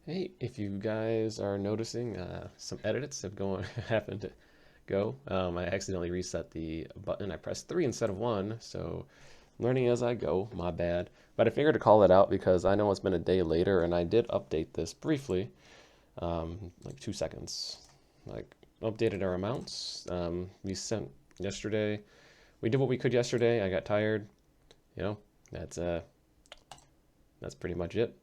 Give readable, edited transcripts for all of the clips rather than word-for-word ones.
Hey, if you guys are noticing some edits have happened to go, I accidentally reset the button. I pressed 3 instead of 1, so learning as I go, my bad. But I figured to call it out because I know it's been a day later, and I did update this briefly, like 2 seconds. Like, updated our amounts. We sent yesterday. We did what we could yesterday. I got tired. You know, that's uh, that's pretty much it.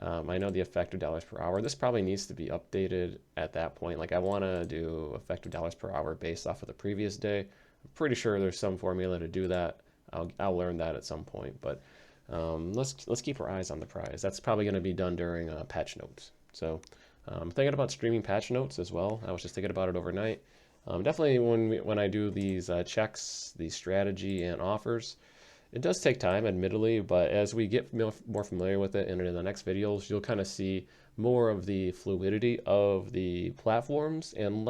I know the effective dollars per hour. This probably needs to be updated at that point. Like I want to do effective dollars per hour based off of the previous day. I'm pretty sure there's some formula to do that. I'll learn that at some point. But let's keep our eyes on the prize. That's probably going to be done during patch notes. So I'm thinking about streaming patch notes as well. I was just thinking about it overnight. Definitely when I do these checks, these strategy and offers, it does take time, admittedly, but as we get more familiar with it and in the next videos, you'll kind of see more of the fluidity of the platforms and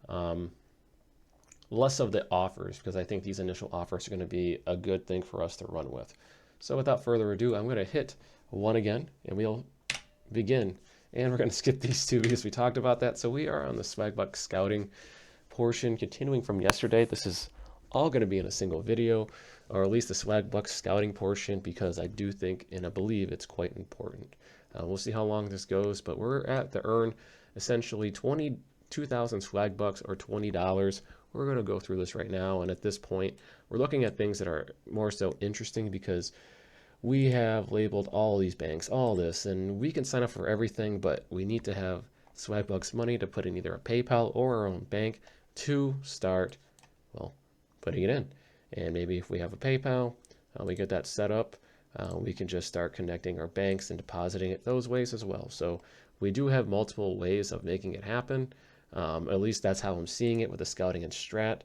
um, less of the offers, because I think these initial offers are going to be a good thing for us to run with. So without further ado, I'm going to hit 1 again, and we'll begin. And we're going to skip these two because we talked about that. So we are on the Swagbucks scouting portion, continuing from yesterday. This is all going to be in a single video, or at least the Swagbucks scouting portion, because I do think and I believe it's quite important. We'll see how long this goes, but we're at the earn essentially 22,000 Swagbucks or $20. We're going to go through this right now, and at this point, we're looking at things that are more so interesting because we have labeled all these banks, all this, and we can sign up for everything, but we need to have Swagbucks money to put in either a PayPal or our own bank to start, well, putting it in. And maybe if we have a PayPal, we get that set up, we can just start connecting our banks and depositing it those ways as well. So we do have multiple ways of making it happen. At least that's how I'm seeing it with the scouting and strat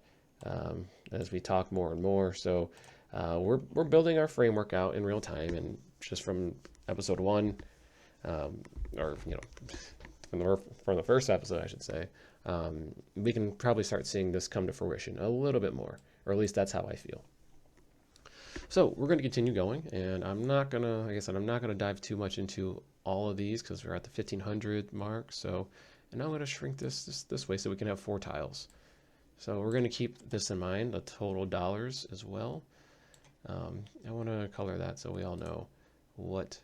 as we talk more and more. So we're building our framework out in real time, and just from episode 1, or from the first episode, I should say, we can probably start seeing this come to fruition a little bit more, or at least that's how I feel. So we're going to continue going, and I'm not gonna, like I said, I'm not gonna dive too much into all of these because we're at the 1500 mark. So, and I'm going to shrink this way so we can have 4 tiles. So we're going to keep this in mind, the total dollars as well. I want to color that so we all know what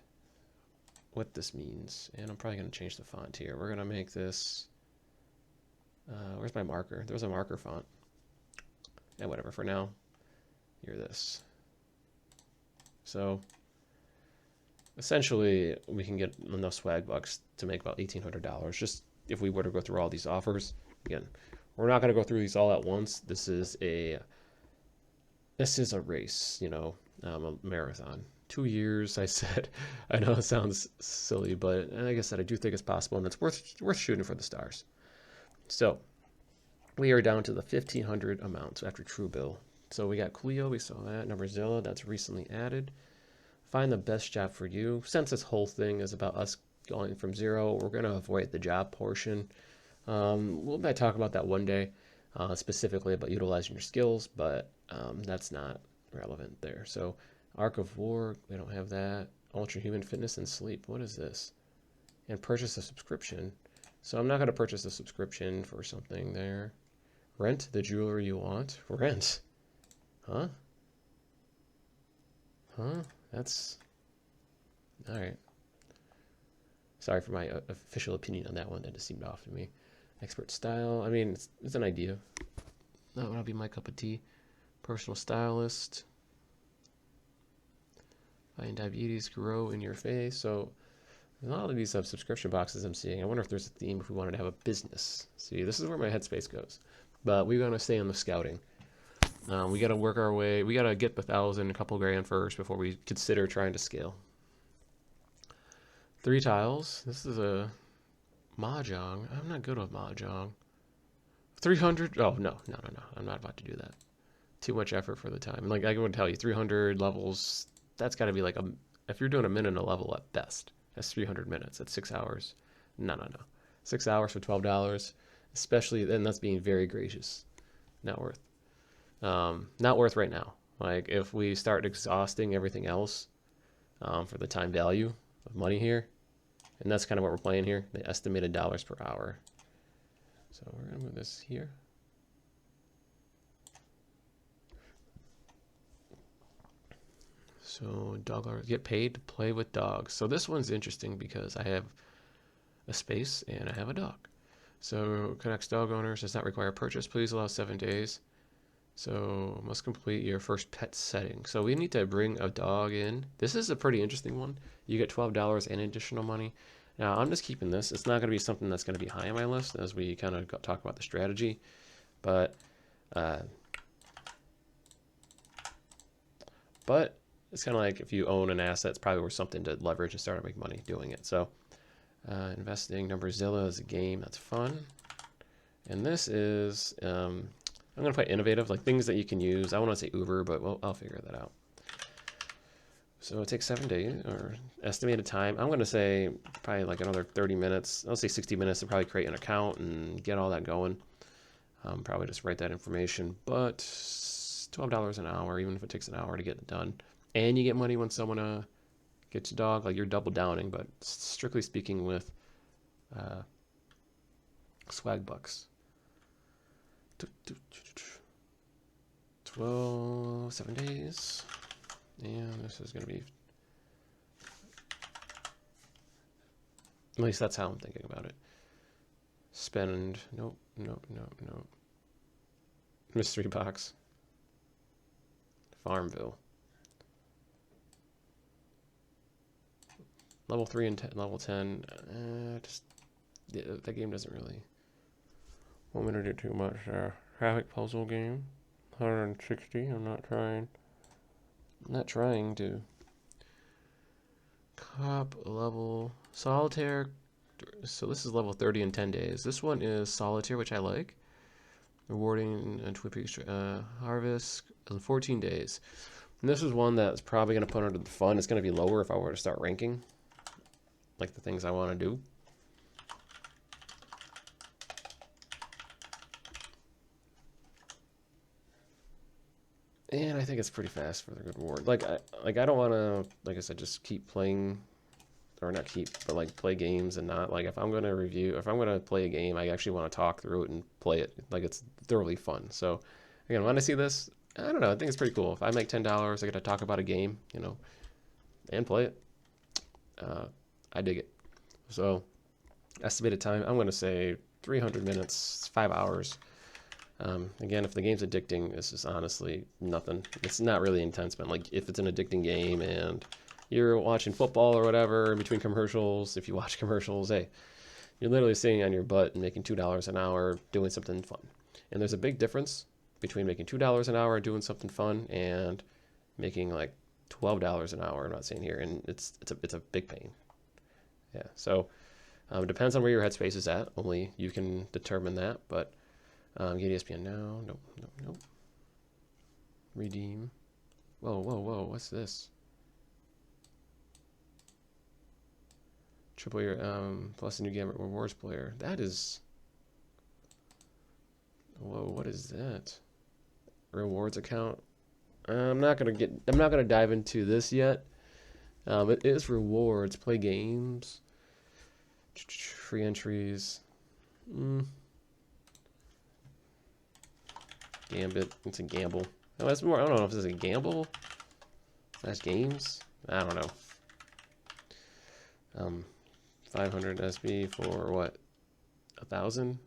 this means. And I'm probably going to change the font here. We're going to make this, where's my marker? There's a marker font. Yeah, whatever, for now, you're this. So essentially we can get enough swag bucks to make about $1,800 just if we were to go through all these offers. Again, we're not going to go through these all at once. This is a race, a marathon. 2 years, I said. I know it sounds silly, but like I said, I do think it's possible, and it's worth shooting for the stars. So we are down to the 1,500 amounts after True Bill. So we got Clio, we saw that. Numberzilla, that's recently added. Find the best job for you. Since this whole thing is about us going from 0, we're going to avoid the job portion. We'll might talk about that one day, specifically about utilizing your skills, but that's not relevant there. So Arc of War, we don't have that. Ultra Human Fitness and Sleep, what is this? And purchase a subscription. So I'm not going to purchase a subscription for something there. Rent the jewelry you want. Rent. Huh? Huh? That's... Alright. Sorry for my official opinion on that one. That just seemed off to me. Expert style. I mean, it's an idea. That would be my cup of tea. Personal stylist. Find diabetes grow in your face. So a lot of these subscription boxes I'm seeing. I wonder if there's a theme if we wanted to have a business. See, this is where my headspace goes. But we're gonna stay on the scouting. We gotta work our way. We gotta get the 1,000, a couple grand first before we consider trying to scale. 3 tiles. This is a mahjong. I'm not good with mahjong. 300. Oh no. I'm not about to do that. Too much effort for the time. Like I would tell you, 300 levels. That's got to be like if you're doing a minute a level at best, that's 300 minutes. That's 6 hours. No. 6 hours for $12, especially then. That's being very gracious. Not worth. Not worth right now. Like if we start exhausting everything else for the time value of money here, And that's kind of what we're playing here, the estimated dollars per hour. So we're gonna move this here. So dog hours, get paid to play with dogs. So this one's interesting because I have a space and I have a dog. So connects dog owners, does not require purchase. Please allow 7 days. So must complete your first pet setting. So we need to bring a dog in. This is a pretty interesting one. You get $12 and additional money. Now I'm just keeping this. It's not going to be something that's going to be high on my list as we kind of talk about the strategy. But it's kind of like if you own an asset, it's probably worth something to leverage and start to make money doing it. So investing, Numberzilla is a game that's fun. And this is, I'm going to play innovative, like things that you can use. I want to say Uber, but I'll figure that out. So it takes 7 days, or estimated time. I'm going to say probably like another 30 minutes. I'll say 60 minutes to probably create an account and get all that going. Probably just write that information, but $12 an hour, even if it takes an hour to get it done. And you get money when someone gets a dog, like you're double downing, but strictly speaking with Swagbucks. 7 days. And this is going to be, at least that's how I'm thinking about it. Spend, nope. Mystery box. Farmville. Level 3 and level 10. Yeah, that game doesn't really want me to do too much. Traffic puzzle game. 160. I'm not trying to. Cop level solitaire. So this is level 30 in 10 days. This one is solitaire, which I like. Rewarding and Twin Peaks harvest in 14 days. And this is one that's probably going to put under the fun. It's going to be lower if I were to start ranking, like the things I want to do. And I think it's pretty fast for the good reward. Like I don't want to, like I said, just keep playing, or not keep, but like play games and not like if I'm going to play a game, I actually want to talk through it and play it. Like it's thoroughly fun. So again, when I see this, I don't know, I think it's pretty cool. If I make $10, I get to talk about a game, you know, and play it. I dig it. So estimated time, I'm going to say 300 minutes, 5 hours. Again, if the game's addicting, this is honestly nothing. It's not really intense, but like if it's an addicting game and you're watching football or whatever in between commercials, if you watch commercials, hey, you're literally sitting on your butt and making $2 an hour doing something fun. And there's a big difference between making $2 an hour doing something fun and making like $12 an hour. I'm not saying here, and it's a big pain. Yeah, so it depends on where your headspace is at. Only you can determine that, but get ESPN now. Nope. Redeem. Whoa. What's this? Triple year plus a new gamut rewards player. That is. Whoa, what is that? Rewards account. I'm not gonna dive into this yet. It is rewards. Play games. Free entries. Gambit. It's a gamble. Oh, that's more. I don't know if this is a gamble. That's games. I don't know. 500 SB for what? 1,000?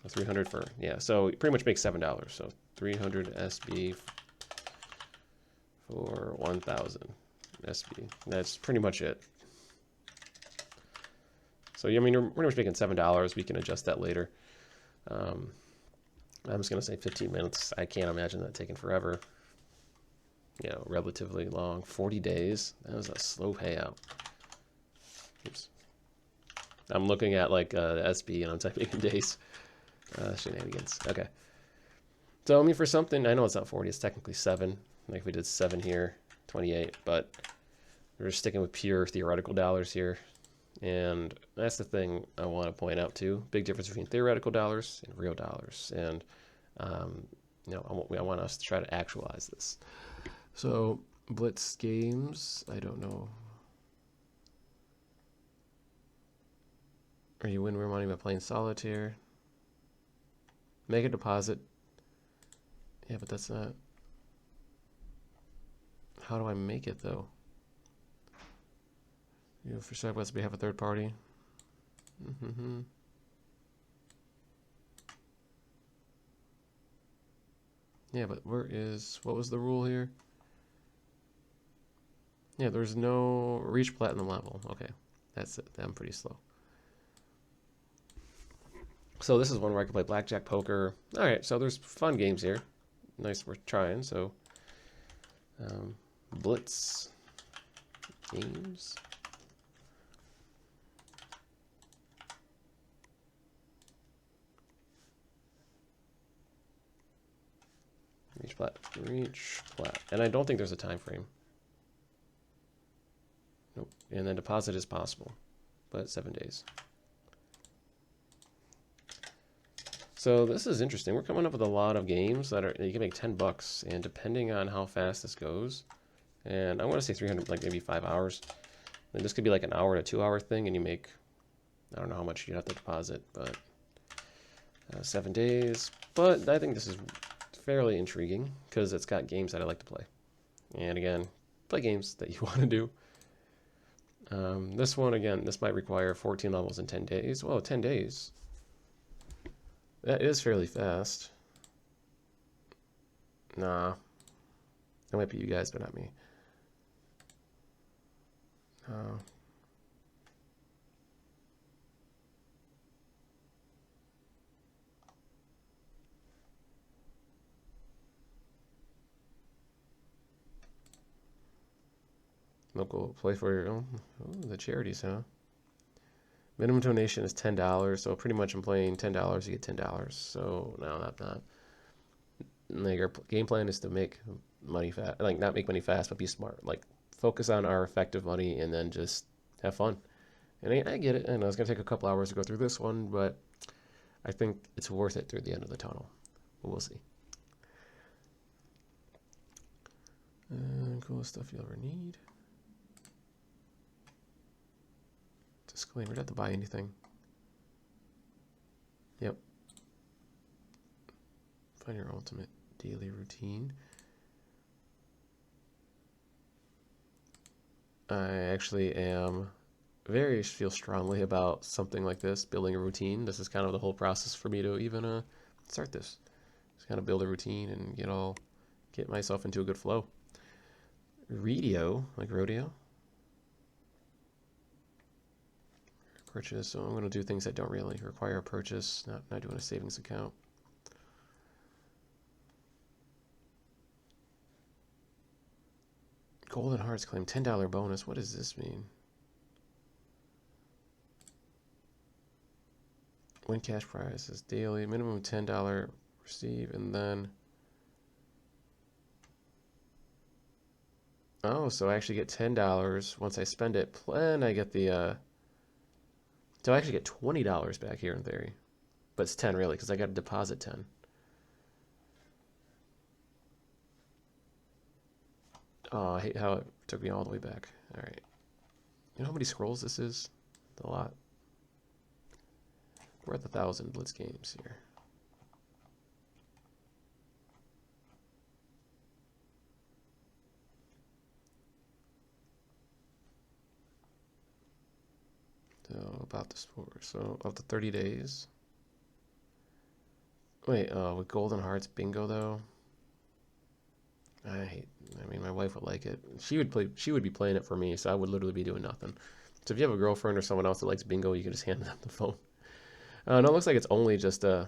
300 for, yeah. So it pretty much makes $7. So 300 SB for 1,000 SB. That's pretty much it. So I mean, you're pretty much making $7. We can adjust that later. I'm just gonna say 15 minutes. I can't imagine that taking forever. You know, relatively long. 40 days. That was a slow payout. Oops. I'm looking at like SB and I'm typing in days. Shenanigans. Okay. So I mean, for something, I know it's not 40. It's technically 7. Like if we did 7 here, 28. But we're just sticking with pure theoretical dollars here. And that's the thing I want to point out too. Big difference between theoretical dollars and real dollars. And you know, I want us to try to actualize this. So Blitz games, I don't know. Or you win more money by playing solitaire. Make a deposit. Yeah, but that's not... How do I make it, though? You know, for Swagbucks, we have a third party. Mm-hmm. Yeah, but where is... What was the rule here? Yeah, there's no... Reach platinum level. Okay, that's it. I'm pretty slow. So this is one where I can play blackjack, poker. All right, so there's fun games here. Nice, we're trying. So, Blitz games. Reach plat. And I don't think there's a time frame. Nope. And then deposit is possible, but 7 days. So this is interesting. We're coming up with a lot of games that are, you can make $10, and depending on how fast this goes, and I want to say 300, like maybe 5 hours. And this could be like an hour to 2 hour thing, and you make, I don't know how much you have to deposit, but 7 days. But I think this is fairly intriguing because it's got games that I like to play. And again, play games that you want to do. This one, again, this might require 14 levels in 10 days. Well, 10 days. That is fairly fast. Nah. That might be you guys, but not me. Local play for your own. Oh, the charities, huh? Minimum donation is $10, so pretty much I'm playing $10, you get $10. So no, not. Like our game plan is to make money fast, like not make money fast, but be smart. Like focus on our effective money and then just have fun. And I get it. And it's gonna take a couple hours to go through this one, but I think it's worth it through the end of the tunnel. But we'll see. Cool stuff you'll ever need. Disclaimer, you don't have to buy anything. Yep. Find your ultimate daily routine. I actually feel strongly about something like this, building a routine. This is kind of the whole process for me to even start this. Just kind of build a routine and get myself into a good flow. Rodeo, like rodeo. Purchase, so I'm going to do things that don't really require a purchase, not doing a savings account. Golden Hearts claim $10 bonus. What does this mean? Win cash prizes daily, minimum $10 receive, and then oh, so I actually get $10 once I spend it, and I get the so I actually get $20 back here in theory, but it's 10 really because I got to deposit 10. Oh, I hate how it took me all the way back. All right, you know how many scrolls this is? A lot. We're at the 1,000 Blitz games here. So about the sport. So of the 30 days. Wait, with Golden Hearts bingo though. I mean, my wife would like it. She would be playing it for me, so I would literally be doing nothing. So if you have a girlfriend or someone else that likes bingo, you can just hand them the phone. No, it looks like it's only just $10.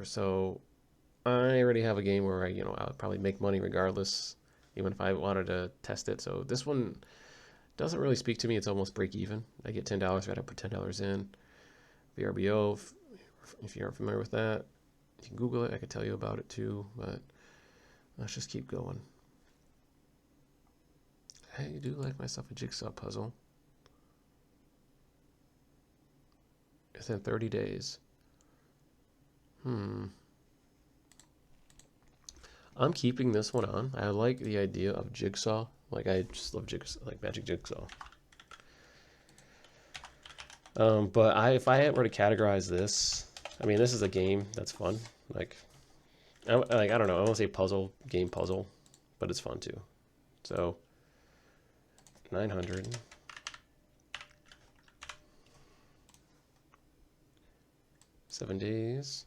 So I already have a game where I'll probably make money regardless, even if I wanted to test it. So this one doesn't really speak to me. It's almost break even. I get $10. I gotta put $10 in. VRBO, if you aren't familiar with that, you can Google it. I could tell you about it too, but let's just keep going. I do like myself a jigsaw puzzle. Within 30 days. I'm keeping this one on. I like the idea of jigsaw. Like I just love jigsaw, like magic jigsaw. But if I were to categorize this, I mean, this is a game that's fun. Like, I don't know. I won't say puzzle, game puzzle, but it's fun too. So, 900. 7 days.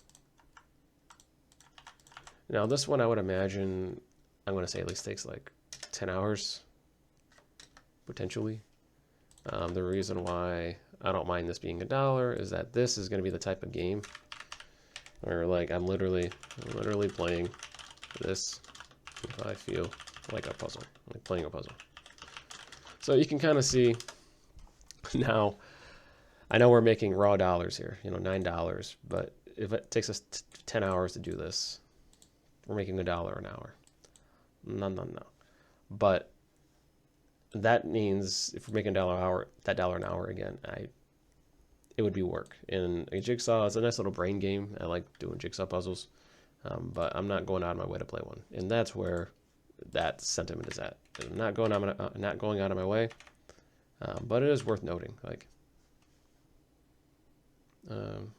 Now this one I would imagine, I'm going to say at least takes like 10 hours, potentially. The reason why I don't mind this being $1 is that this is going to be the type of game where like I'm literally playing this if I feel like a puzzle, like playing a puzzle. So you can kind of see now, I know we're making raw dollars here, you know, $9, but if it takes us 10 hours to do this, we're making $1 an hour. No. But that means if we're making $1 an hour, that $1 an hour again, it would be work. And a jigsaw is a nice little brain game. I like doing jigsaw puzzles, but I'm not going out of my way to play one. And that's where that sentiment is at. I'm not going out of my way, but it is worth noting, like,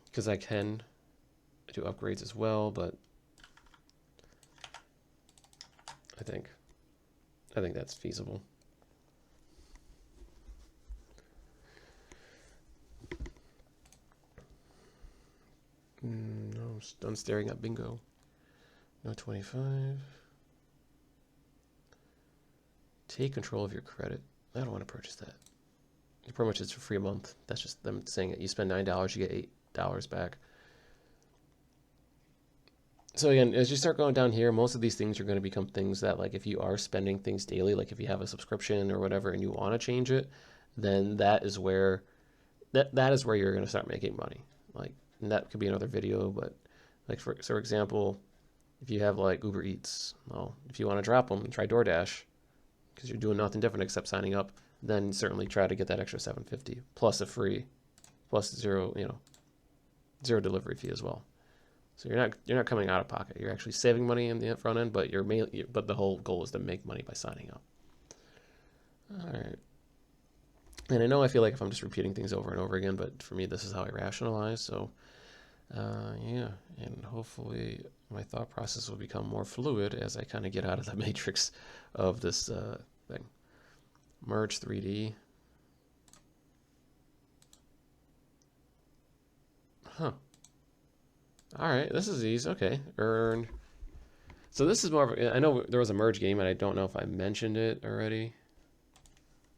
because I can do upgrades as well, but I think that's feasible. No, I'm done staring at bingo. No 25. Take control of your credit. I don't want to purchase that. Pretty much it's for free a month. That's just them saying it. You spend $9, you get $8 back. So again, as you start going down here, most of these things are going to become things that, like, if you are spending things daily, like if you have a subscription or whatever and you want to change it, then that is where you're going to start making money. Like, and that could be another video, but like for example, if you have like Uber Eats, well, if you want to drop them, try DoorDash because you're doing nothing different except signing up. Then certainly try to get that extra $7.50 plus a free, plus zero delivery fee as well. So you're not coming out of pocket. You're actually saving money in the front end, but but the whole goal is to make money by signing up. All right. And I feel like if I'm just repeating things over and over again, but for me, this is how I rationalize. So, yeah, and hopefully my thought process will become more fluid as I kind of get out of the matrix of this thing. Merge 3D. Huh. All right, this is easy. Okay, earn. So this is more of I know there was a merge game, and I don't know if I mentioned it already,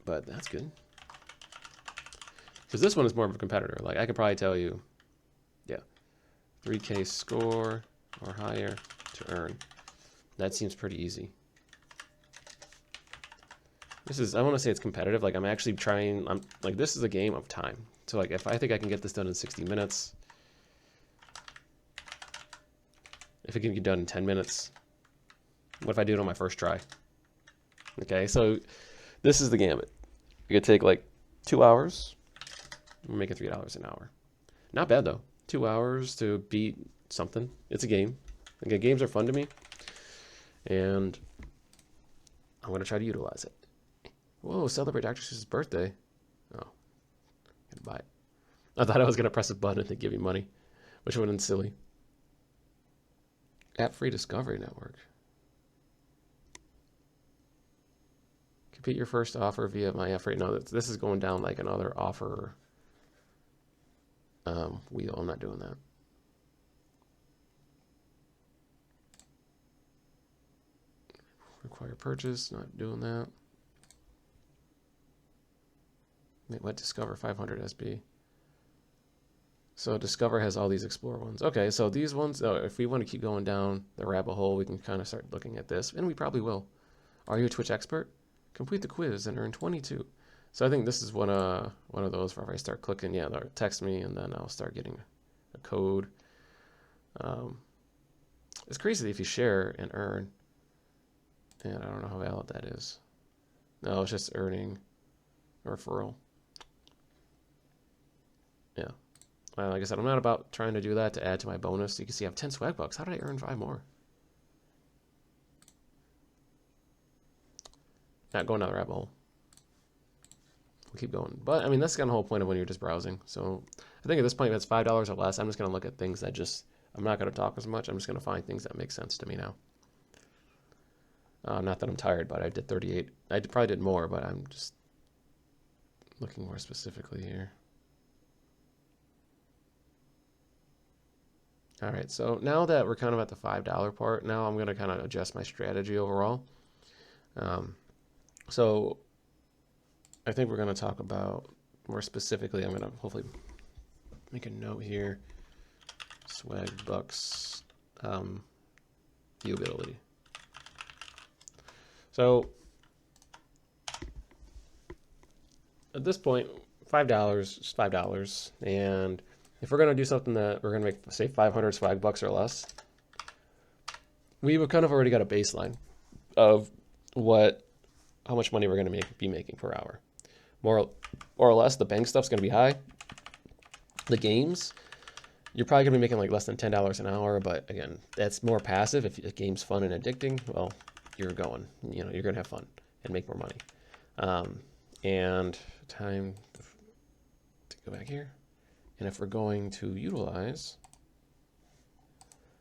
but that's good. Because this one is more of a competitor. Like, I could probably tell you, yeah, 3K score or higher to earn. That seems pretty easy. I want to say it's competitive. Like, I'm actually trying, like, this is a game of time. So, like, if I think I can get this done in 60 minutes, if it can get done in 10 minutes, what if I do it on my first try? Okay, so this is the gamut. It could take like 2 hours. We're making $3 an hour. Not bad though. 2 hours to beat something. It's a game. Again, games are fun to me, and I'm gonna try to utilize it. Whoa! Celebrate Dr. Seuss's birthday. Oh, gonna buy it. I thought I was gonna press a button and give me money, which would have been silly. App Free Discovery Network. Complete your first offer via my app free. No, this is going down like another offer wheel. I'm not doing that. Require purchase. Not doing that. What? Discover 500 SB. So Discover has all these Explore ones. Okay, so these ones, if we want to keep going down the rabbit hole, we can kind of start looking at this, and we probably will. Are you a Twitch expert? Complete the quiz and earn 22. So I think this is one of those where if I start clicking, yeah, they'll text me, and then I'll start getting a code. It's crazy if you share and earn, and I don't know how valid that is. No, it's just earning a referral. Yeah. Like I said, I'm not about trying to do that to add to my bonus. You can see I have 10 swag bucks. How did I earn 5 more? Not going down the rabbit hole. we'll keep going. But I mean, that's kind of the whole point of when you're just browsing. So I think at this point, if it's $5 or less, I'm just going to look at things that just, I'm not going to talk as much. I'm just going to find things that make sense to me now. Not that I'm tired, but I did 38. I probably did more, but I'm just looking more specifically here. All right, so now that we're kind of at the $5 part, now I'm going to kind of adjust my strategy overall. So I think we're going to talk about more specifically, I'm going to hopefully make a note here, Swagbucks viewability. So at this point, $5 is $5. And if we're going to do something that we're going to make, say, 500 Swagbucks or less, we would kind of already got a baseline of how much money we're going to be making per hour. More or less, the bank stuff's going to be high. The games, you're probably going to be making like less than $10 an hour, but again, that's more passive. If a game's fun and addicting, well, you're going to have fun and make more money. And time to go back here. And if we're going to utilize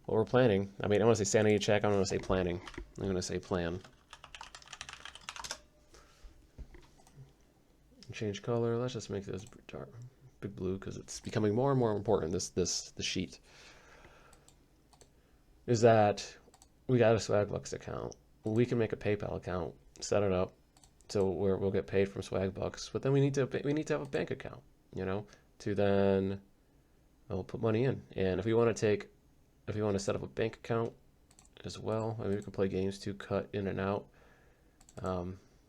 what we're planning, I mean, I want to say sanity check. I don't want to say planning. I'm going to say plan. Change color. Let's just make this dark, big blue, because it's becoming more and more important. The sheet is that we got a Swagbucks account. We can make a PayPal account, set it up, so we'll get paid from Swagbucks. But then we need to have a bank account, to then put money in. And if we want to set up a bank account as well, I mean, we can play games to cut in and out.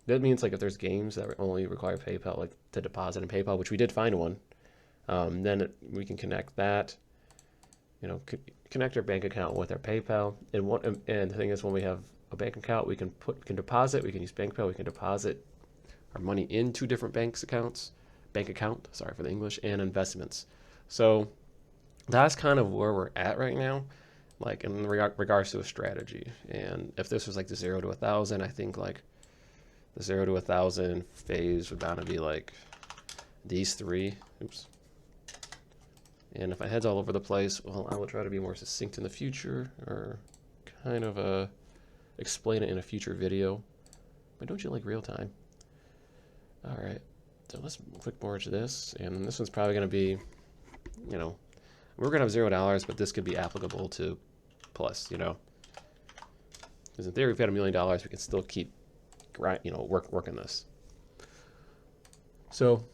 That means like if there's games that only require PayPal, like to deposit in PayPal, which we did find one, then we can connect that, connect our bank account with our PayPal. And the thing is, when we have a bank account, we can deposit, we can use BankPal, we can deposit our money in 2 different bank account, sorry for the English, and investments. So that's kind of where we're at right now, like in regards to a strategy. And if this was like the 0 to 1,000, I think like the 0 to 1,000 phase would bound to be like these 3. Oops. And if my head's all over the place, well, I will try to be more succinct in the future, or kind of explain it in a future video. But don't you like real time? All right, so let's click more into this. And this one's probably going to be, we're going to have $0, but this could be applicable to plus, because in theory, if we had $1 million, we can still keep working this. So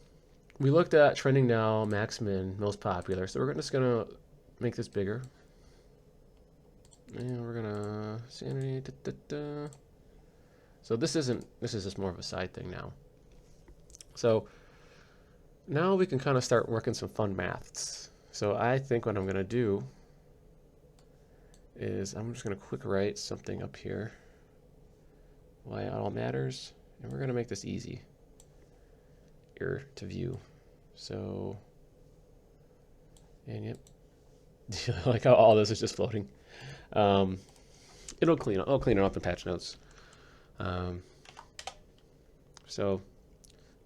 we looked at trending now, max min, most popular. So we're just gonna make this bigger, and we're gonna sanity. So this is just more of a side thing now. So now we can kind of start working some fun maths. So I think what I'm gonna do is I'm just gonna quick write something up here. Why it all matters, and we're going to make this easy here to view. So, and yep, like how all this is just floating. I'll clean it up in patch notes. So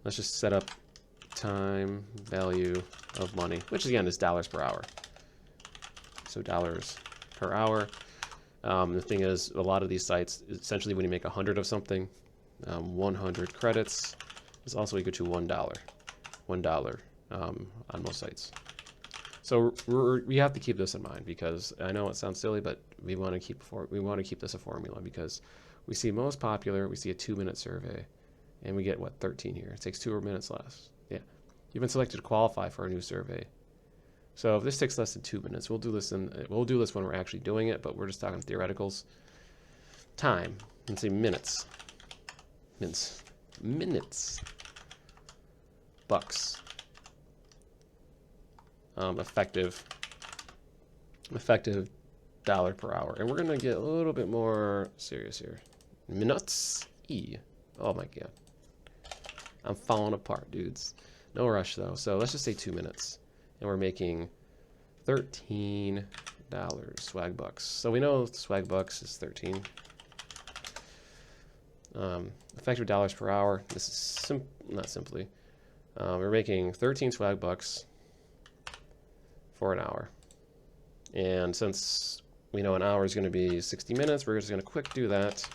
let's just set up time value of money, which again is dollars per hour. So dollars per hour. The thing is, a lot of these sites, essentially when you make 100 of something, 100 credits is also equal to $1. $1 on most sites. So we have to keep this in mind, because I know it sounds silly, but we want to keep this a formula, because we see most popular, we see a 2-minute survey, and we get what, 13 here. It takes 2 minutes less. Yeah, you've been selected to qualify for a new survey. So if this takes less than 2 minutes, we'll do this when we're actually doing it, but we're just talking theoreticals. Time, let's say minutes. Bucks. Effective dollar per hour. And we're gonna get a little bit more serious here. Minutes. Oh my god. I'm falling apart, dudes. No rush though. So let's just say 2 minutes. And we're making $13 Swagbucks. So we know Swagbucks is 13. Effective dollars per hour. This is not simply. We're making 13 swag bucks for an hour. And since we know an hour is going to be 60 minutes, we're just going to quick do that.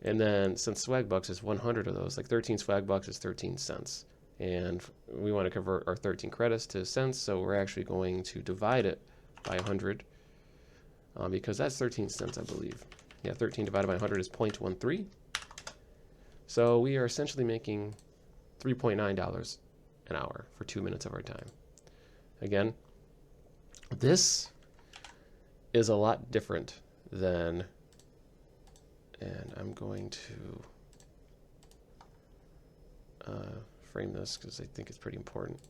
And then since Swagbucks is 100 of those, like 13 Swagbucks is 13 cents. And we want to convert our 13 credits to cents, so we're actually going to divide it by 100 because that's 13 cents, I believe. Yeah, 13 divided by 100 is 0.13. So we are essentially making $3.9 an hour for 2 minutes of our time. Again, this is a lot different than, and I'm going to frame this because I think it's pretty important.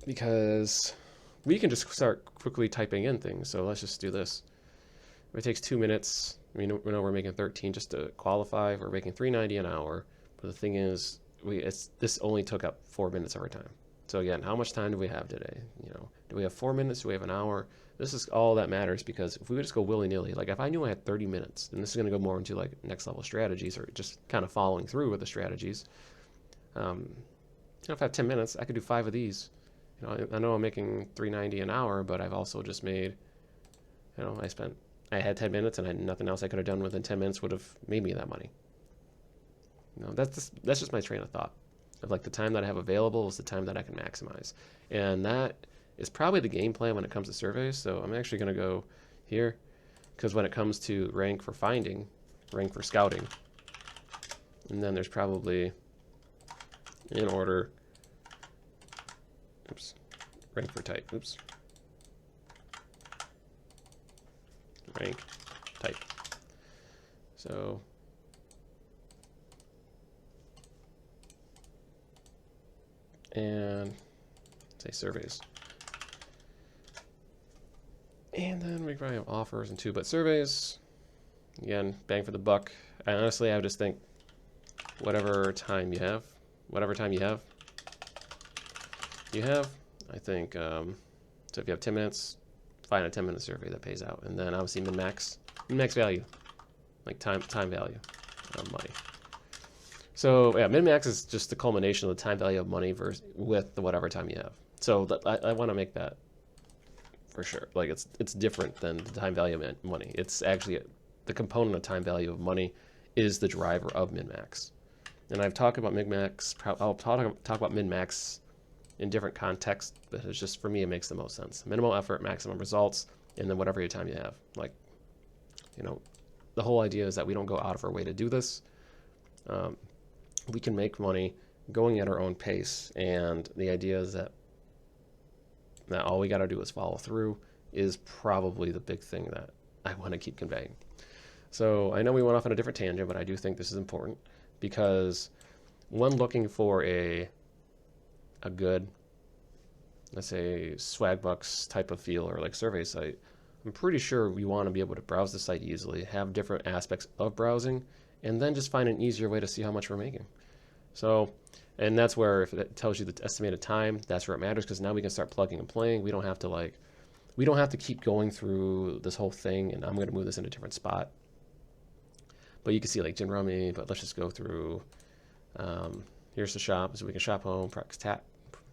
Because we can just start quickly typing in things. So let's just do this. If it takes 2 minutes, we know we're making 13 just to qualify. We're making $3.90 an hour. But the thing is, this only took up 4 minutes of our time. So again, how much time do we have today? Do we have 4 minutes? Do we have an hour? This is all that matters, because if we would just go willy-nilly, like if I knew I had 30 minutes, and this is going to go more into like next level strategies or just kind of following through with the strategies. If I have 10 minutes, I could do 5 of these. I know I'm making $3.90 an hour, but I've also just made, I had 10 minutes and I had nothing else I could have done within 10 minutes would have made me that money. That's just my train of thought of like the time that I have available is the time that I can maximize. And that is probably the game plan when it comes to surveys. So I'm actually going to go here because when it comes to rank for finding, rank for scouting, and then there's probably in order, rank for type, rank type. So and say surveys. And then we probably have offers and 2, but surveys, again, bang for the buck. And honestly, I would just think whatever time you have, I think, so if you have 10 minutes, find a 10-minute survey that pays out. And then obviously min-max value, like time value of money. So yeah, min-max is just the culmination of the time value of money with the whatever time you have. So I want to make that for sure. Like it's different than the time value of money. It's actually the component of time value of money is the driver of min-max. And I've talked about min-max. I'll talk about min-max in different contexts, but it's just for me it makes the most sense. Minimal effort, maximum results, and then whatever your time you have. Like, the whole idea is that we don't go out of our way to do this. We can make money going at our own pace, and the idea is that all we got to do is follow through is probably the big thing that I want to keep conveying. So I know we went off on a different tangent, but I do think this is important because when looking for a good, let's say, Swagbucks type of feel or like survey site, I'm pretty sure we want to be able to browse the site easily, have different aspects of browsing, and then just find an easier way to see how much we're making. So, and that's where if it tells you the estimated time, that's where it matters, because now we can start plugging and playing. We don't have to keep going through this whole thing, and I'm going to move this in a different spot. But you can see like Gin Rummy, but let's just go through, here's the shop, so we can shop home,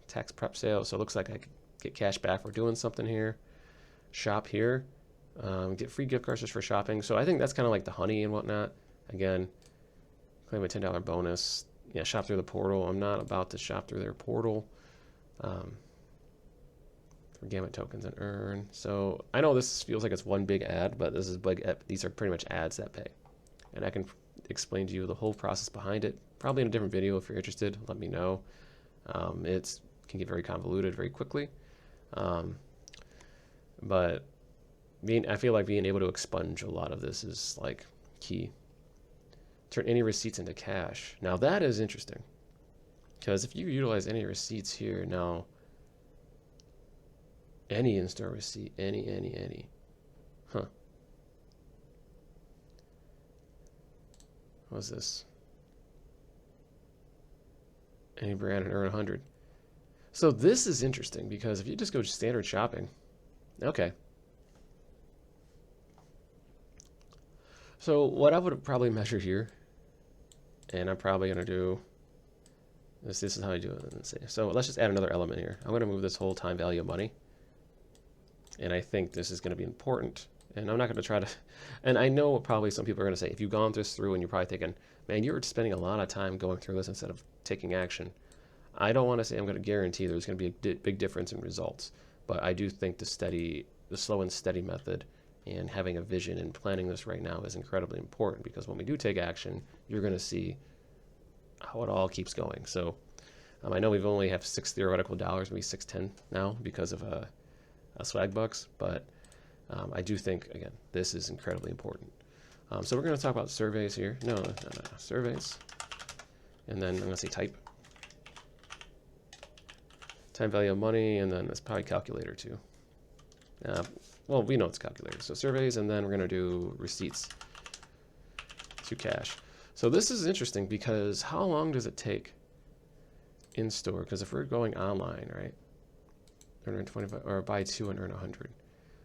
tax prep sale. So it looks like I could get cash back for doing something here. Shop here, get free gift cards just for shopping. So I think that's kind of like the honey and whatnot. Again, claim a $10 bonus. Yeah, shop through the portal. I'm not about to shop through their portal. For gamut tokens and earn. So I know this feels like it's one big ad, but this is big. These are pretty much ads that pay, and I can explain to you the whole process behind it. Probably in a different video if you're interested. Let me know. It can get very convoluted very quickly, but I feel like being able to expunge a lot of this is like key. Turn any receipts into cash. Now that is interesting, because if you utilize any receipts here, now any in-store receipt, any, huh? What's this? Any brand and earn 100. So this is interesting because if you just go standard shopping, okay. So what I would probably measure here, and I'm probably gonna do this is how I do it. Let's see. So let's just add another element here. I'm gonna move this whole time value of money, and I think this is gonna be important. And I'm not gonna try to, and I know probably some people are gonna say, if you've gone this through and you're probably thinking, man, you're spending a lot of time going through this instead of taking action. I don't want to say I'm going to guarantee there's going to be a big difference in results, but I do think the slow and steady method and having a vision and planning this right now is incredibly important, because when we do take action, you're going to see how it all keeps going. So I know we've only have 6 theoretical dollars, maybe 610 now because of a Swagbucks, but I do think, again, this is incredibly important. So we're going to talk about surveys here. No, surveys. And then I'm going to say type. Time value of money, and then it's probably calculator too. Well, we know it's calculator. So surveys, and then we're going to do receipts to cash. So this is interesting because how long does it take in store? Because if we're going online, right, earn 25 or buy 2 and earn 100.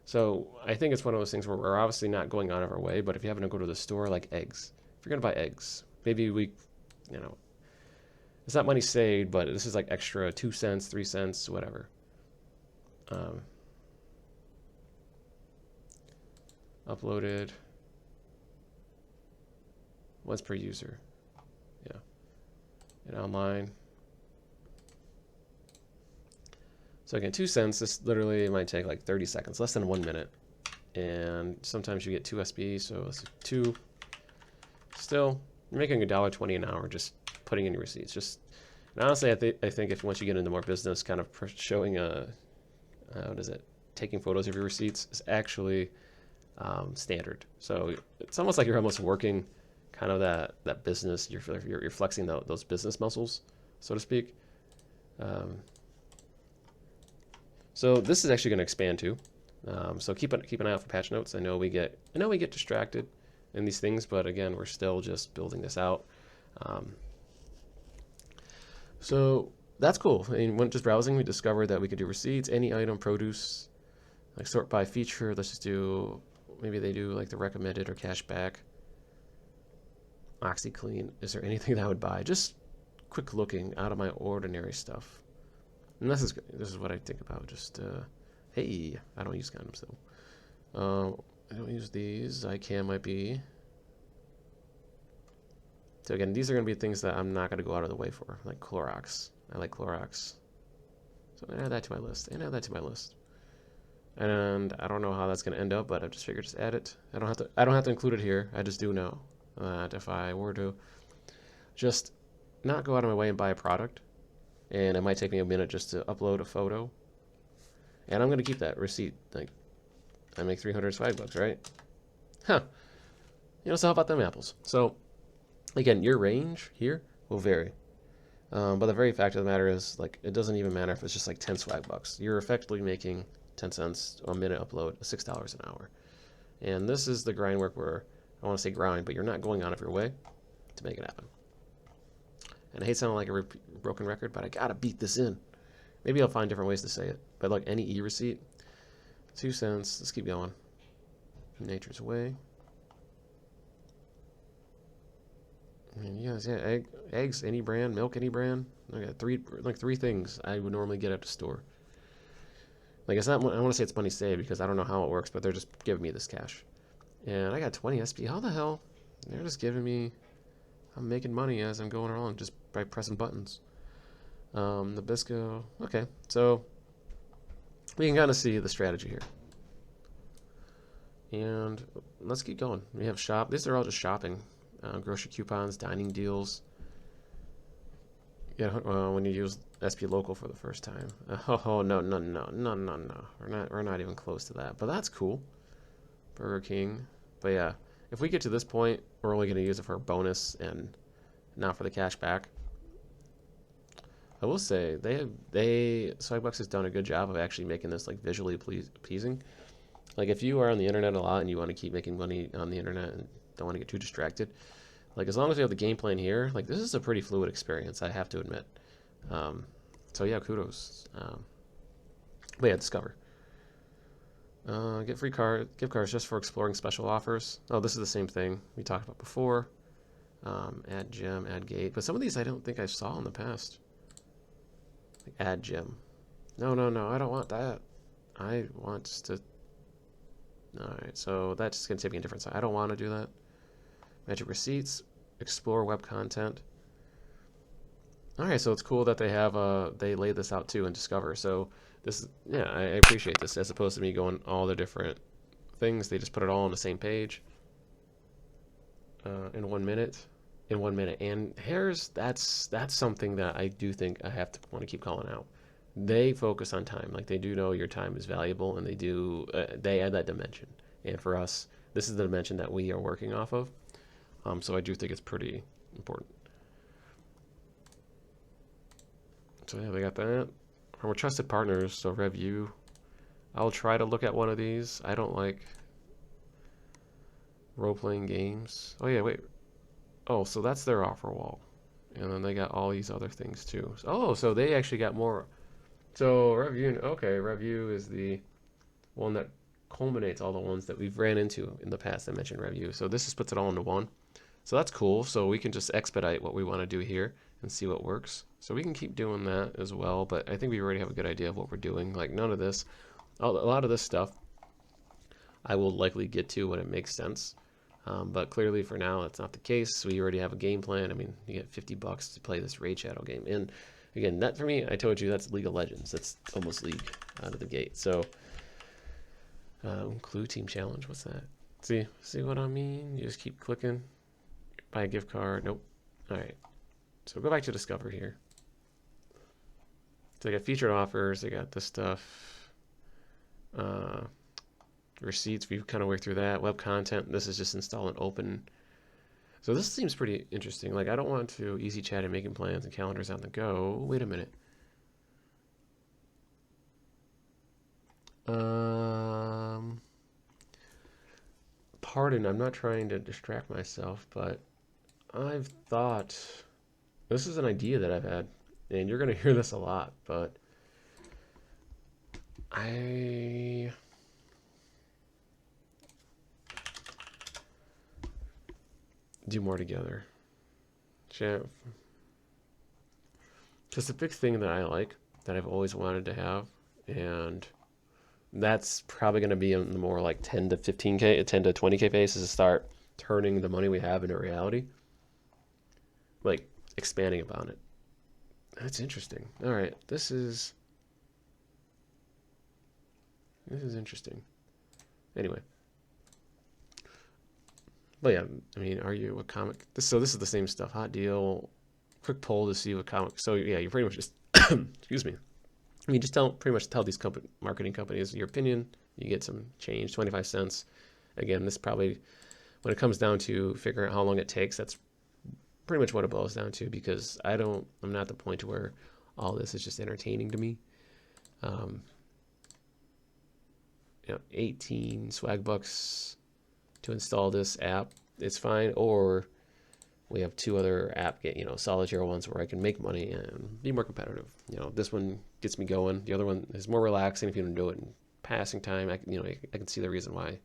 So I think it's one of those things where we're obviously not going out of our way, but if you happen to go to the store, like eggs, if you're going to buy eggs, maybe we, you know, it's not money saved, but this is like extra 2 cents, 3 cents, whatever. Uploaded. Once per user. Yeah. And online. So again, 2 cents. This literally might take like 30 seconds, less than 1 minute. And sometimes you get 2 SB, so it's 2. Still, you're making $1.20 an hour just putting in your receipts. Just, and honestly, I think if once you get into more business, kind of showing what is it, taking photos of your receipts is actually standard. So it's almost like you're almost working kind of that business. You're flexing those business muscles, so to speak. So this is actually going to expand too. So keep an eye out for patch notes. I know we get distracted in these things, but again, we're still just building this out. So that's cool. And when just browsing, we discovered that we could do receipts, any item, produce, like sort by feature. Let's just do, maybe they do like the recommended or cash back. OxyClean. Is there anything that I would buy? Just quick looking out of my ordinary stuff. And this is what I think about. Just hey, I don't use condoms though. I don't use these. might be. So again, these are going to be things that I'm not going to go out of the way for, like Clorox. I like Clorox. So I'm going to add that to my list, and add that to my list. And I don't know how that's going to end up, but I just figured just add it. I don't have to include it here. I just do know that if I were to just not go out of my way and buy a product, and it might take me a minute just to upload a photo, and I'm going to keep that receipt. Like, I make 300 Swagbucks, right? Huh. You know, so how about them apples? So again, your range here will vary. But the very fact of the matter is, like, it doesn't even matter if it's just like 10 Swagbucks. You're effectively making 10 cents a minute upload, $6 an hour. And this is the grind work where, I want to say grind, but you're not going out of your way to make it happen. And I hate sounding like a broken record, but I gotta beat this in. Maybe I'll find different ways to say it. But like any e-receipt, 2 cents, let's keep going. Nature's way. And yes, yeah, eggs, any brand, milk, any brand. I got three things I would normally get at the store. Like, it's not, I want to say it's money saved because I don't know how it works, but they're just giving me this cash. And I got 20 SP. How the hell? They're just giving me, I'm making money as I'm going along just by pressing buttons. Nabisco. Okay, so we can kind of see the strategy here. And let's keep going. We have shop. These are all just shopping. Grocery coupons, dining deals. Yeah, when you use SP Local for the first time. Oh no. We're not even close to that. But that's cool. Burger King. But yeah, if we get to this point, we're only going to use it for a bonus and not for the cash back. I will say Swagbucks has done a good job of actually making this like visually pleasing. Like, if you are on the internet a lot and you want to keep making money on the internet and don't want to get too distracted, like, as long as you have the game plan here, like, this is a pretty fluid experience, I have to admit. So yeah, kudos. But yeah, discover. Get free gift cards just for exploring special offers. Oh, this is the same thing we talked about before. Add gem, add gate. But some of these I don't think I saw in the past. Like add gem. No, no, no, I don't want that. I want to... Alright, so that's just going to take me a different side. I don't want to do that. Magic receipts. Explore web content. Alright, so it's cool that they have they laid this out too in Discover. So this is, yeah, I appreciate this as opposed to me going all the different things. They just put it all on the same page in 1 minute. In 1 minute. And that's something that I do think I have to want to keep calling out. They focus on time. Like they do know your time is valuable, and they do they add that dimension. And for us, this is the dimension that we are working off of. So I do think it's pretty important. So yeah, they got that. We're trusted partners, so review. I'll try to look at one of these. I don't like role-playing games. Oh yeah, wait. Oh, so that's their offer wall. And then they got all these other things too. Oh, so they actually got more. So review, okay, review is the one that culminates all the ones that we've ran into in the past. I mentioned review. So this just puts it all into one. So that's cool. So we can just expedite what we want to do here and see what works. So we can keep doing that as well, but I think we already have a good idea of what we're doing. Like none of this, a lot of this stuff I will likely get to when it makes sense. But clearly for now, that's not the case. We already have a game plan. I mean, you get $50 to play this Raid Shadow game. And again, that for me, I told you that's League of Legends. That's almost League out of the gate. So, Clue Team Challenge, what's that? See what I mean? You just keep clicking. Buy a gift card. Nope. All right. So go back to Discover here. So they got featured offers. They got this stuff. Receipts, we've kind of worked through that. Web content, this is just install and open. So this seems pretty interesting. Like I don't want to easy chat and making plans and calendars on the go. Wait a minute. Pardon, I'm not trying to distract myself, but I've thought, this is an idea that I've had, and you're going to hear this a lot, but do more together. Because the big thing that I like, that I've always wanted to have, and that's probably going to be in the more like 10 to 15K, 10 to 20K phase, is to start turning the money we have into reality. Like expanding upon it. That's interesting. All right, this is interesting. Anyway. But yeah, I mean, are you a comic? So this is the same stuff. Hot deal, quick poll to see what comic. So yeah, you pretty much just, excuse me. I mean, just pretty much tell these marketing companies your opinion. You get some change, 25 cents. Again, this probably, when it comes down to figuring out how long it takes, that's pretty much what it boils down to, because I'm not at the point where all this is just entertaining to me. 18 Swagbucks to install this app, it's fine. Or we have two other solitaire ones where I can make money and be more competitive. This one gets me going. The other one is more relaxing if you don't do it in passing time. I can see the reason why.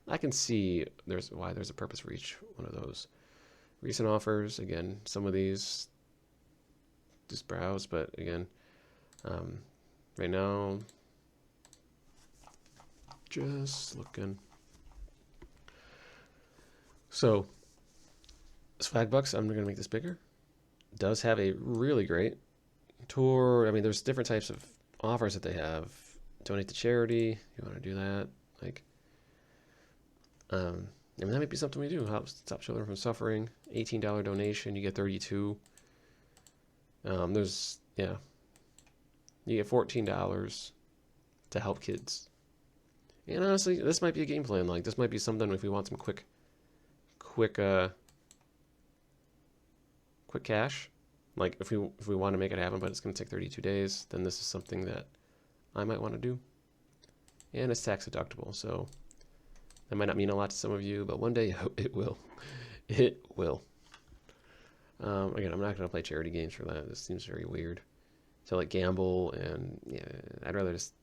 I can see there's a purpose for each one of those. Recent offers, again, some of these just browse, but again, right now, just looking. So, Swagbucks, I'm going to make this bigger, does have a really great tour. I mean, there's different types of offers that they have. Donate to charity, you want to do that. Like, I mean, that might be something we do. Help stop children from suffering. $18 donation, you get 32. You get $14 to help kids. And honestly, this might be a game plan. Like, this might be something if we want some quick cash. Like, if we want to make it happen, but it's going to take 32 days, then this is something that I might want to do. And it's tax deductible, so that might not mean a lot to some of you, but one day it will. It will. Again, I'm not going to play charity games for that. This seems very weird. to like gamble, and yeah, I'd rather just.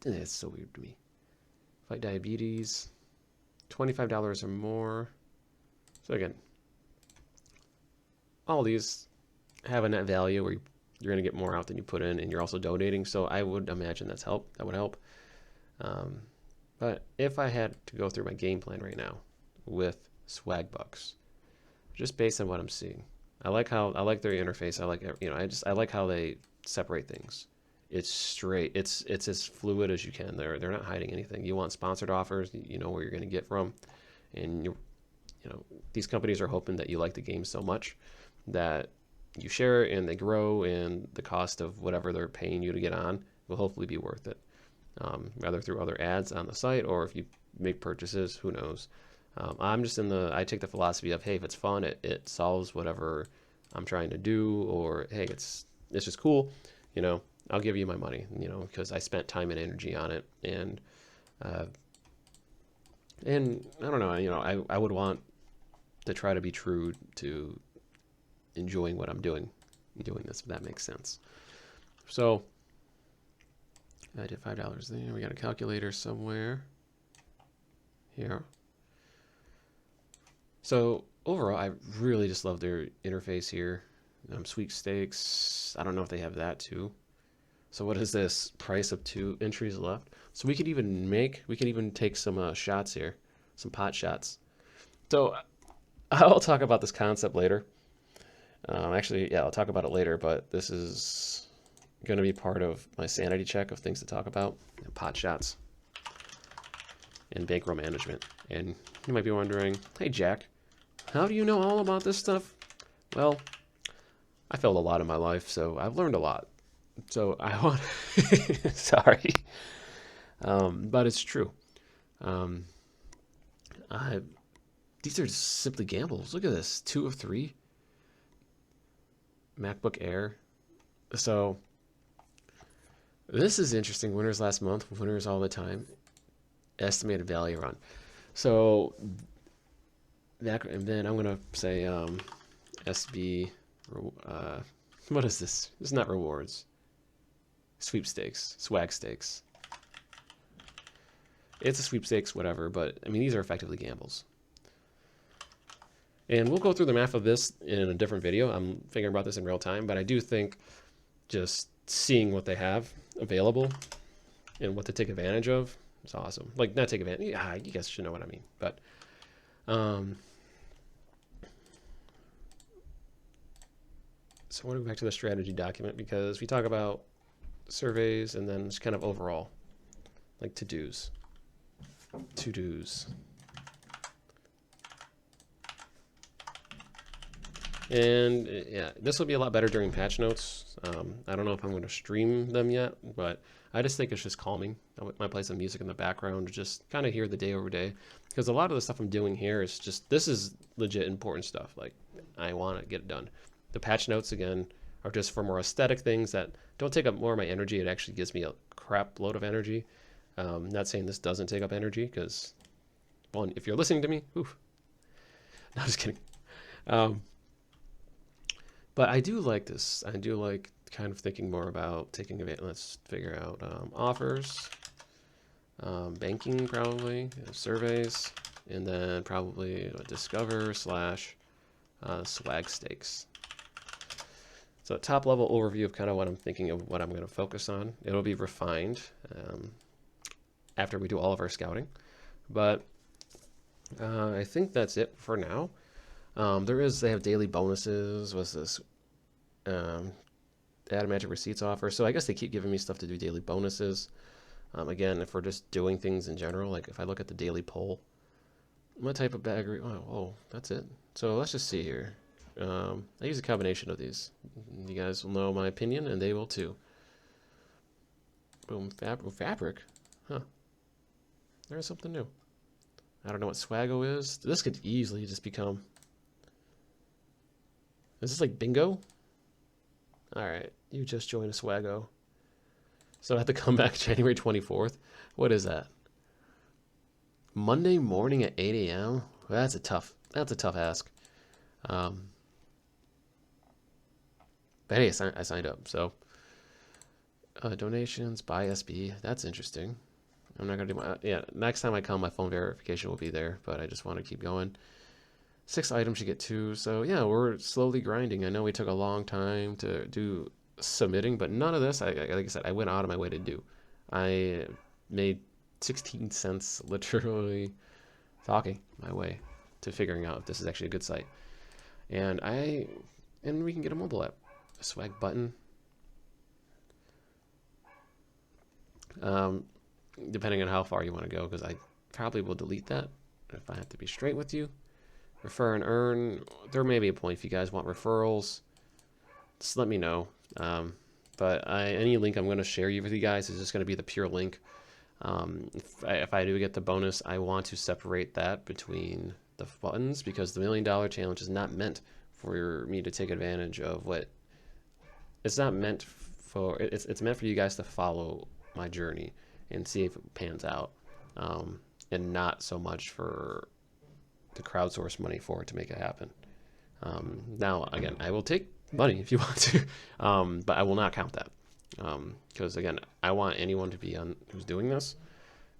It's so weird to me. Fight diabetes, $25 or more. So again, all these have a net value where you're going to get more out than you put in, and you're also donating. So I would imagine that would help. Um, but if I had to go through my game plan right now with Swagbucks, just based on what I'm seeing, I like their interface. I like, I like how they separate things. It's straight. It's as fluid as you can. They're not hiding anything. You want sponsored offers, you know where you're going to get from, and these companies are hoping that you like the game so much that you share it and they grow, and the cost of whatever they're paying you to get on will hopefully be worth it. Rather through other ads on the site, or if you make purchases, who knows. I take the philosophy of, hey, if it's fun, it solves whatever I'm trying to do, or hey, it's just cool, I'll give you my money, because I spent time and energy on it, and I don't know, I would want to try to be true to enjoying what I'm doing this, if that makes sense. So I did $5 there. We got a calculator somewhere here. So overall, I really just love their interface here. Sweepstakes, I don't know if they have that too. So what is this? Price of 2 entries left. So we could even take some shots here, some pot shots. So I'll talk about this concept later. Actually, yeah, I'll talk about it later, but this is going to be part of my sanity check of things to talk about: pot shots and bankroll management. And you might be wondering, hey Jack, how do you know all about this stuff? Well, I failed a lot in my life, so I've learned a lot. So I want sorry, but it's true. Um, I These are simply gambles. Look at this, 2 of 3. MacBook Air. So this is interesting. Winners last month, winners all the time. Estimated value run. So that, and then I'm gonna say SB. What is this? It's not rewards. Sweepstakes, Swagstakes. It's a sweepstakes, whatever. But I mean, these are effectively gambles. And we'll go through the math of this in a different video. I'm figuring about this in real time, but I do think just seeing what they have available and what to take advantage of is awesome. Like, not take advantage, yeah, you guys should know what I mean. But so I want to go back to the strategy document, because we talk about surveys and then just kind of overall, like to-dos. And yeah, this will be a lot better during patch notes. I don't know if I'm going to stream them yet, but I just think it's just calming. I might play some music in the background to just kind of hear the day over day, because a lot of the stuff I'm doing here is just, this is legit important stuff. Like, I want to get it done. The patch notes, again, are just for more aesthetic things that don't take up more of my energy. It actually gives me a crap load of energy. Not saying this doesn't take up energy, because, well, if you're listening to me, oof. No, just kidding. But I do like this. I do like kind of thinking more about taking advantage. Let's figure out offers, banking probably, surveys, and then probably discover / Swagstakes. So top level overview of kind of what I'm thinking of, what I'm going to focus on. It'll be refined after we do all of our scouting. But I think that's it for now. They have daily bonuses. What's this? Add a magic receipts offer. So I guess they keep giving me stuff to do daily bonuses. Again, if we're just doing things in general, like if I look at the daily poll, what type of bag? Oh, that's it. So let's just see here. I use a combination of these. You guys will know my opinion, and they will too. Boom, fabric. Huh. There's something new. I don't know what Swaggo is. This could easily just become... Is this like bingo? Alright, you just joined a Swaggo. So I have to come back January 24th. What is that? Monday morning at 8 a.m.? Well, that's a tough ask. But hey, I signed up. So donations, buy SB. That's interesting. I'm not gonna do my yeah. Next time I come, my phone verification will be there. But I just want to keep going. 6 items, you get 2. So yeah, we're slowly grinding. I know we took a long time to do submitting, but none of this, like I said, I went out of my way to do. I made 16 cents literally talking my way to figuring out if this is actually a good site. And we can get a mobile app, a swag button. Depending on how far you want to go, because I probably will delete that if I have to be straight with you. Refer and earn. There may be a point if you guys want referrals. Just let me know. But any link I'm going to share with you guys is just going to be the pure link. If I do get the bonus, I want to separate that between the buttons because the $1 million challenge is not meant for me to take advantage of what. It's not meant for. It's meant for you guys to follow my journey and see if it pans out, and not so much for to crowdsource money for it to make it happen. Now, again, I will take money if you want to, but I will not count that. Because again, I want anyone to be who's doing this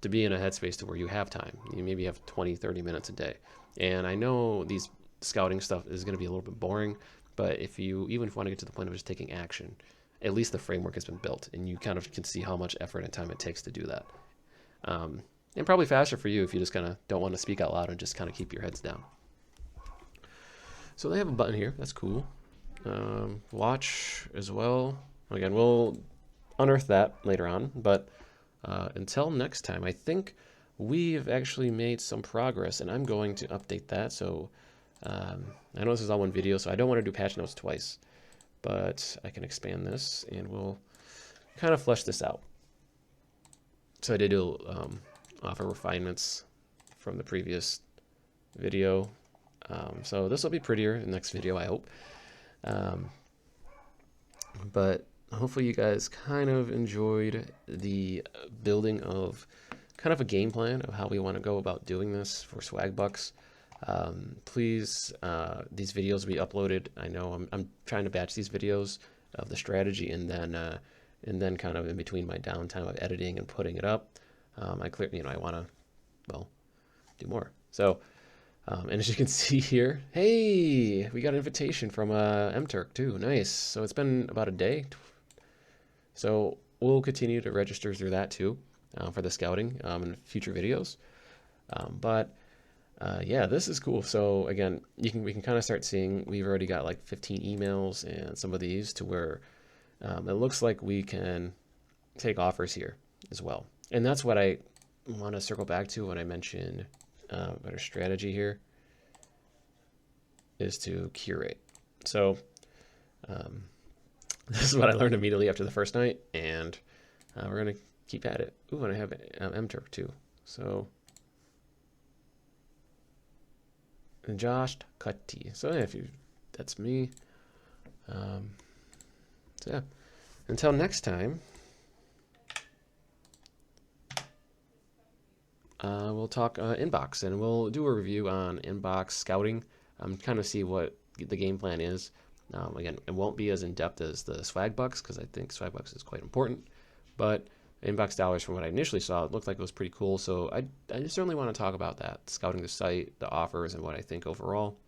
to be in a headspace to where you have time. You maybe have 20, 30 minutes a day. And I know these scouting stuff is going to be a little bit boring, but if you want to get to the point of just taking action, at least the framework has been built and you kind of can see how much effort and time it takes to do that. And probably faster for you if you just kind of don't want to speak out loud and just kind of keep your heads down. So they have a button here. That's cool. Watch as well. Again, we'll unearth that later on. But until next time, I think we've actually made some progress, and I'm going to update that. So I know this is all one video, so I don't want to do patch notes twice. But I can expand this, and we'll kind of flesh this out. So I did do offer refinements from the previous video. So this will be prettier in the next video, I hope. But hopefully you guys kind of enjoyed the building of kind of a game plan of how we want to go about doing this for Swagbucks. Please, these videos will be uploaded. I know I'm trying to batch these videos of the strategy and then kind of in between my downtime of editing and putting it up. I want to, well, do more. So, and as you can see here, hey, we got an invitation from MTurk too. Nice. So it's been about a day. So we'll continue to register through that too for the scouting in future videos. Yeah, this is cool. So again, we can kind of start seeing we've already got like 15 emails and some of these to where it looks like we can take offers here as well. And that's what I want to circle back to when I mention better strategy here is to curate. So this is what I learned immediately after the first night, and we're going to keep at it. Ooh, and I have MTurk too. So Josh Cutty. So yeah, that's me. So yeah, until next time, we'll talk inbox, and we'll do a review on inbox scouting. Kind of see what the game plan is. Again, it won't be as in depth as the Swagbucks because I think Swagbucks is quite important, but inbox dollars from what I initially saw, it looked like it was pretty cool. So I certainly want to talk about that, scouting the site, the offers, and what I think overall,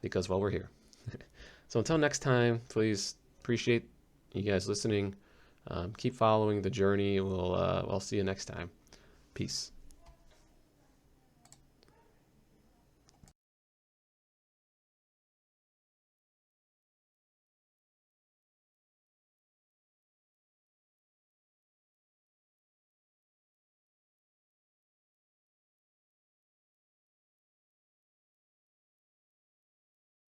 because well, we're here. So until next time, please appreciate you guys listening. Keep following the journey. I'll see you next time. Peace.